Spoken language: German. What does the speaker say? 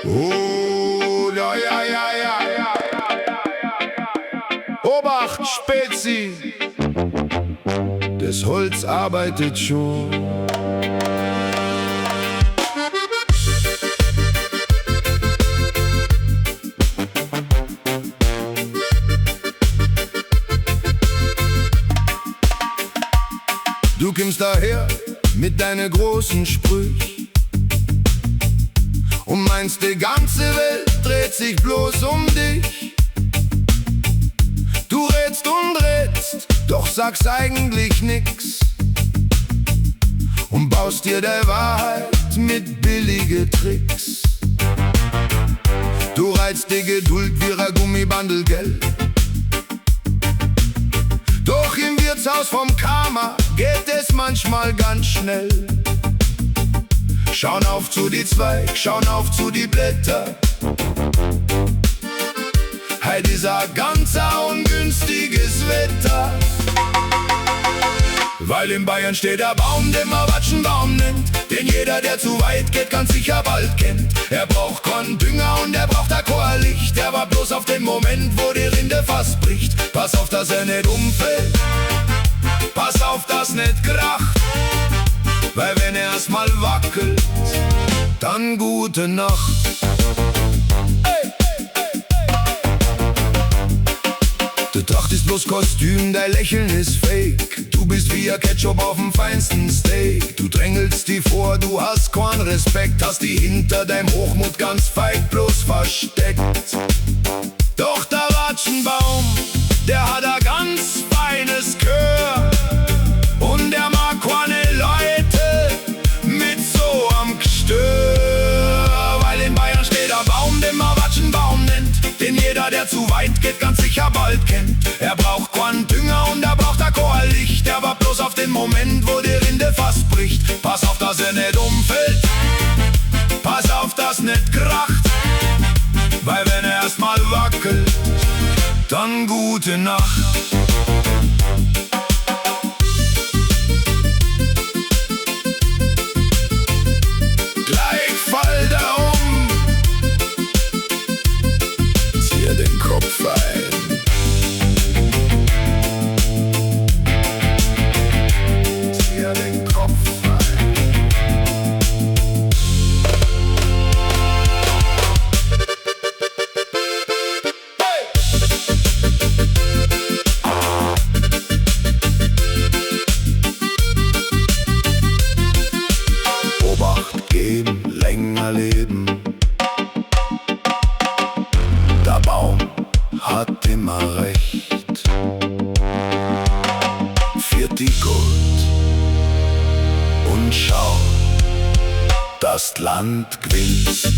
Oh, ja, ja, ja, ja. Obacht, Spezi. Das Holz arbeitet schon. Du kommst daher mit deinen großen Sprüchen und meinst, die ganze Welt dreht sich bloß um dich. Du redst und redst, doch sagst eigentlich nix und baust dir der Wahrheit mit billige Tricks. Du reizt die Geduld wie ein Gummibandel, gell? Doch im Wirtshaus vom Karma geht es manchmal ganz schnell. Schauen auf zu die Zweig, schauen auf zu die Blätter. Hey, dieser ganz ungünstiges Wetter. Weil in Bayern steht der Baum, den man Watschenbaum nennt, den jeder, der zu weit geht, ganz sicher bald kennt. Er braucht keinen Dünger und er braucht ein Chorlicht. Er war bloß auf den Moment, wo die Rinde fast bricht. Pass auf, dass er nicht umfällt, pass auf, dass nicht kracht. Weil wenn er erst mal wackelt, dann gute Nacht. Die Tracht ist bloß Kostüm, dein Lächeln ist fake. Du bist wie ein Ketchup auf dem feinsten Steak. Du drängelst die vor, du hast keinen Respekt, hast die hinter deinem Hochmut ganz feig bloß versteckt. Doch der Watschenbaum, der hat ein ganz feines Gehör und der mag keine Leute mit so am Gestör. Weil in Bayern steht der Baum, den man Watschenbaum nennt, den jeder, der zu weit geht, ganz sicher bald kennt. Er braucht keinen Dünger und er braucht ein Chorlicht. Er war bloß auf den Moment, wo die Rinde fast bricht. Pass auf, dass er nicht umfällt, pass auf, dass nicht kracht. Weil wenn er erst mal wackelt, dann gute Nacht. Gleich fallt er um, zieh den Kopf ein. Zieh den Kopf ein. Obacht geben, länger leben. Der Baum hat immer recht. Viert die gut und schau, dass Land gewinnt.